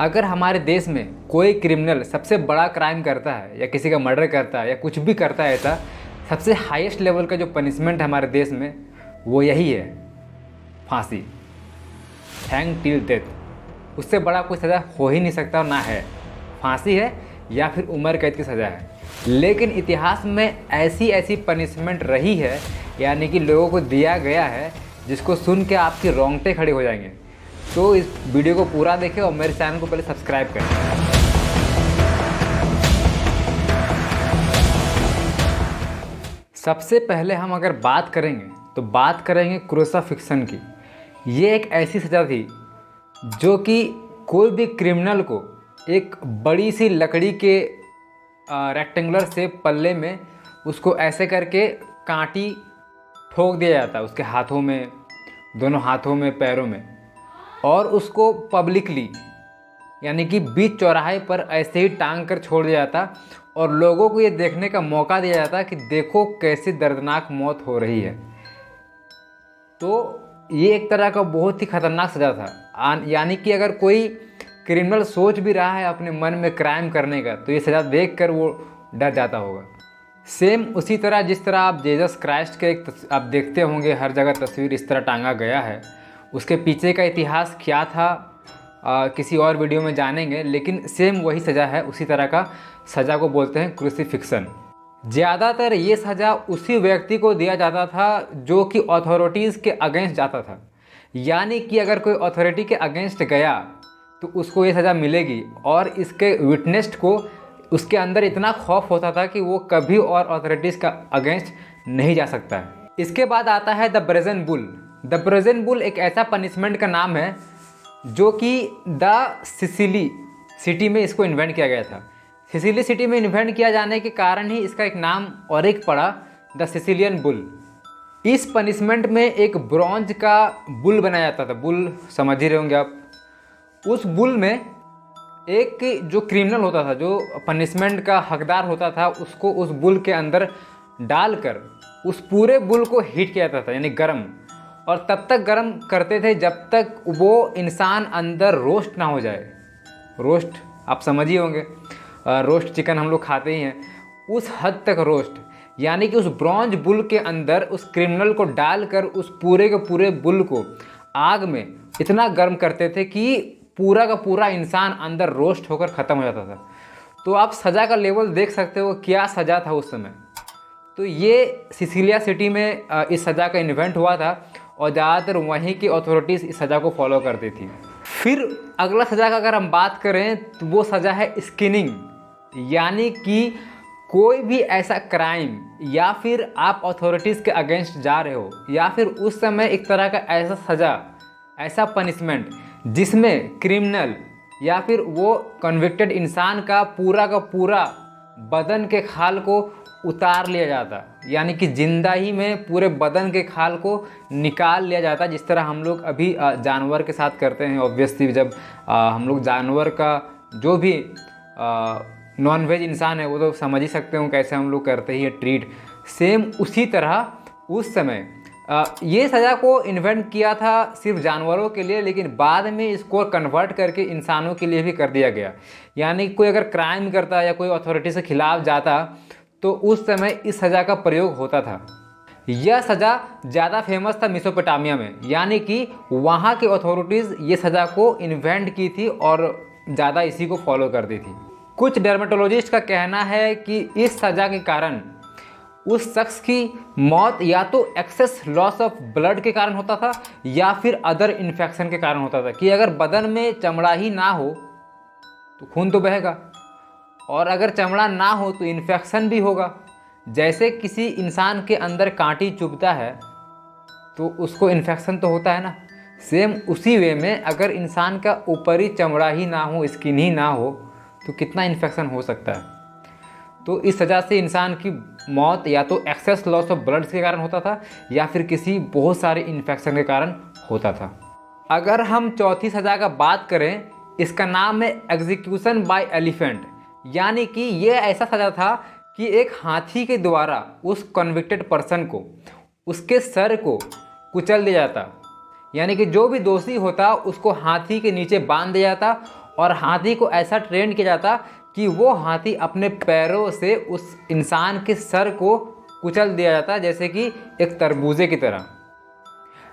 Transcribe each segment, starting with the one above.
अगर हमारे देश में कोई क्रिमिनल सबसे बड़ा क्राइम करता है या किसी का मर्डर करता है या कुछ भी करता है ऐसा, सबसे हाईएस्ट लेवल का जो पनिशमेंट है हमारे देश में वो यही है, फांसी, हैंग टिल डेथ। उससे बड़ा कोई सज़ा हो ही नहीं सकता और ना है, फांसी है या फिर उम्र कैद की सज़ा है। लेकिन इतिहास में ऐसी ऐसी पनिशमेंट रही है, यानी कि लोगों को दिया गया है, जिसको सुन के आपके रोंगटे खड़े हो जाएंगे। तो इस वीडियो को पूरा देखें और मेरे चैनल को पहले सब्सक्राइब करें। सबसे पहले हम अगर बात करेंगे तो बात करेंगे क्रूसिफिक्शन की। ये एक ऐसी सज़ा थी जो कि कोई भी क्रिमिनल को एक बड़ी सी लकड़ी के रेक्टेंगुलर से पल्ले में उसको ऐसे करके कांटी ठोक दिया जाता उसके हाथों में, दोनों हाथों में, पैरों में, और उसको पब्लिकली यानी कि बीच चौराहे पर ऐसे ही टांग कर छोड़ दिया जाता और लोगों को ये देखने का मौका दिया जाता कि देखो कैसी दर्दनाक मौत हो रही है। तो ये एक तरह का बहुत ही खतरनाक सज़ा था। यानी कि अगर कोई क्रिमिनल सोच भी रहा है अपने मन में क्राइम करने का, तो ये सज़ा देखकर वो डर जाता होगा। सेम उसी तरह जिस तरह आप जीसस क्राइस्ट के आप देखते होंगे हर जगह तस्वीर इस तरह टांगा गया है, उसके पीछे का इतिहास क्या था किसी और वीडियो में जानेंगे, लेकिन सेम वही सज़ा है। उसी तरह का सज़ा को बोलते हैं क्रूसिफिक्शन। ज़्यादातर ये सज़ा उसी व्यक्ति को दिया जाता था जो कि अथॉरिटीज़ के अगेंस्ट जाता था। यानी कि अगर कोई अथॉरिटी के अगेंस्ट गया तो उसको ये सज़ा मिलेगी, और इसके विटनेस को उसके अंदर इतना खौफ होता था कि वो कभी और अथॉरिटीज़ का अगेंस्ट नहीं जा सकता है। इसके बाद आता है the brazen bull. The brazen bull एक ऐसा पनिशमेंट का नाम है जो कि द सिसिली सिटी में इसको इन्वेंट किया गया था। सिसिली सिटी में इन्वेंट किया जाने के कारण ही इसका एक नाम और एक पड़ा, द सिसिलियन बुल। इस पनिशमेंट में एक ब्रॉन्ज का बुल बनाया जाता था। बुल समझ ही रहे होंगे आप। उस बुल में एक जो क्रिमिनल होता था, जो पनिशमेंट का हकदार होता था, उसको उस बुल के अंदर डालकर उस पूरे बुल को हीट किया जाता था, यानी गर्म, और तब तक गर्म करते थे जब तक वो इंसान अंदर रोस्ट ना हो जाए। रोस्ट आप समझ ही होंगे, रोस्ट चिकन हम लोग खाते ही हैं, उस हद तक रोस्ट। यानी कि उस ब्रॉन्ज बुल के अंदर उस क्रिमिनल को डालकर उस पूरे के पूरे बुल को आग में इतना गर्म करते थे कि पूरा का पूरा इंसान अंदर रोस्ट होकर ख़त्म हो जाता था। तो आप सज़ा का लेवल देख सकते हो क्या सज़ा था उस समय। तो ये सिसिलिया सिटी में इस सज़ा का इन्वेंट हुआ था और ज़्यादातर वहीं की अथॉरिटीज़ इस सज़ा को फॉलो करती थी। फिर अगला सज़ा का अगर हम बात करें तो वो सज़ा है स्किनिंग। यानी कि कोई भी ऐसा क्राइम या फिर आप अथॉरिटीज़ के अगेंस्ट जा रहे हो, या फिर उस समय एक तरह का ऐसा सज़ा, ऐसा पनिशमेंट जिसमें क्रिमिनल या फिर वो कन्विक्टेड इंसान का पूरा बदन के खाल को उतार लिया जाता, यानी कि जिंदा ही में पूरे बदन के खाल को निकाल लिया जाता, जिस तरह हम लोग अभी जानवर के साथ करते हैं। ऑब्वियसली जब हम लोग जानवर का जो भी नॉन वेज इंसान है वो तो समझ ही सकते हो कैसे हम लोग करते ही ट्रीट। सेम उसी तरह उस समय ये सज़ा को इन्वेंट किया था सिर्फ जानवरों के लिए, लेकिन बाद में इसको कन्वर्ट करके इंसानों के लिए भी कर दिया गया। यानी कोई अगर क्राइम करता या कोई अथॉरिटी से खिलाफ जाता तो उस समय इस सज़ा का प्रयोग होता था। यह सज़ा ज़्यादा फेमस था मेसोपोटामिया में, यानी कि वहाँ के अथॉरिटीज़ ये सज़ा को इन्वेंट की थी और ज़्यादा इसी को फॉलो करती थी। कुछ डर्मेटोलॉजिस्ट का कहना है कि इस सज़ा के कारण उस शख्स की मौत या तो एक्सेस लॉस ऑफ ब्लड के कारण होता था या फिर अदर इन्फेक्शन के कारण होता था, कि अगर बदन में चमड़ा ही ना हो तो खून तो बहेगा, और अगर चमड़ा ना हो तो इन्फेक्शन भी होगा। जैसे किसी इंसान के अंदर कांटी चुभता है तो उसको इन्फेक्शन तो होता है ना, सेम उसी वे में अगर इंसान का ऊपरी चमड़ा ही ना हो, स्किन ही ना हो, तो कितना इन्फेक्शन हो सकता है। तो इस सज़ा से इंसान की मौत या तो एक्सेस लॉस ऑफ ब्लड के कारण होता था या फिर किसी बहुत सारे इन्फेक्शन के कारण होता था। अगर हम चौथी सज़ा का बात करें, इसका नाम है एग्जीक्यूशन बाय एलिफेंट। यानी कि ये ऐसा सज़ा था कि एक हाथी के द्वारा उस कन्विक्टेड पर्सन को, उसके सर को कुचल दिया जाता। यानी कि जो भी दोषी होता उसको हाथी के नीचे बांध दिया जाता और हाथी को ऐसा ट्रेन किया जाता कि वो हाथी अपने पैरों से उस इंसान के सर को कुचल दिया जाता, जैसे कि एक तरबूजे की तरह।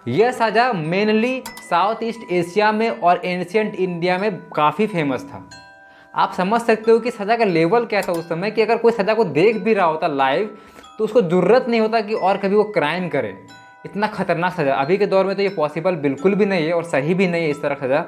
यह सज़ा मेनली साउथ ईस्ट एशिया में और एंशियंट इंडिया में काफ़ी फेमस था। आप समझ सकते हो कि सज़ा का लेवल क्या था उस समय, कि अगर कोई सज़ा को देख भी रहा होता लाइव तो उसको ज़रूरत नहीं होता कि और कभी वो क्राइम करे। इतना खतरनाक सज़ा अभी के दौर में तो ये पॉसिबल बिल्कुल भी नहीं है और सही भी नहीं है इस तरह सज़ा,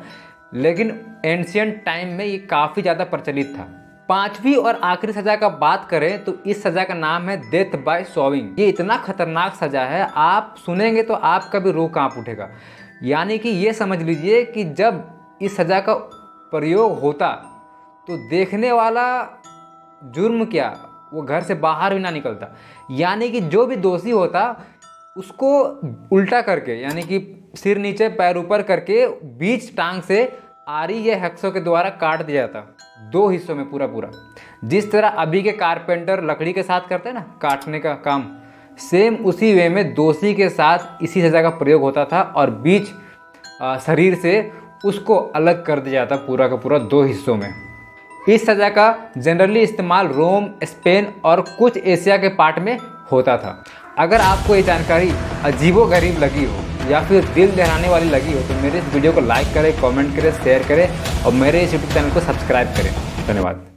लेकिन एंशियंट टाइम में ये काफ़ी ज़्यादा प्रचलित था। पांचवी और आखिरी सज़ा का बात करें तो इस सज़ा का नाम है डेथ बाय सॉविंग। ये इतना खतरनाक सज़ा है, आप सुनेंगे तो आपका भी रूह कांप उठेगा। यानी कि ये समझ लीजिए कि जब इस सज़ा का प्रयोग होता तो देखने वाला जुर्म क्या, वो घर से बाहर भी ना निकलता। यानी कि जो भी दोषी होता उसको उल्टा करके, यानी कि सिर नीचे पैर ऊपर करके बीच टांग से आरी या हैक्सो के द्वारा काट दिया जाता, 2 हिस्सों में पूरा पूरा। जिस तरह अभी के कारपेंटर लकड़ी के साथ करते हैं ना काटने का काम, सेम उसी वे में दोषी के साथ इसी सज़ा का प्रयोग होता था और बीच शरीर से उसको अलग कर दिया जाता पूरा का पूरा 2 हिस्सों में। इस सज़ा का जनरली इस्तेमाल रोम, स्पेन और कुछ एशिया के पार्ट में होता था। अगर आपको ये जानकारी अजीबोगरीब लगी हो या फिर दिल दहलाने वाली लगी हो तो मेरे इस वीडियो को लाइक करें, कमेंट करें, शेयर करें और मेरे इस यूट्यूब चैनल को सब्सक्राइब करें। धन्यवाद।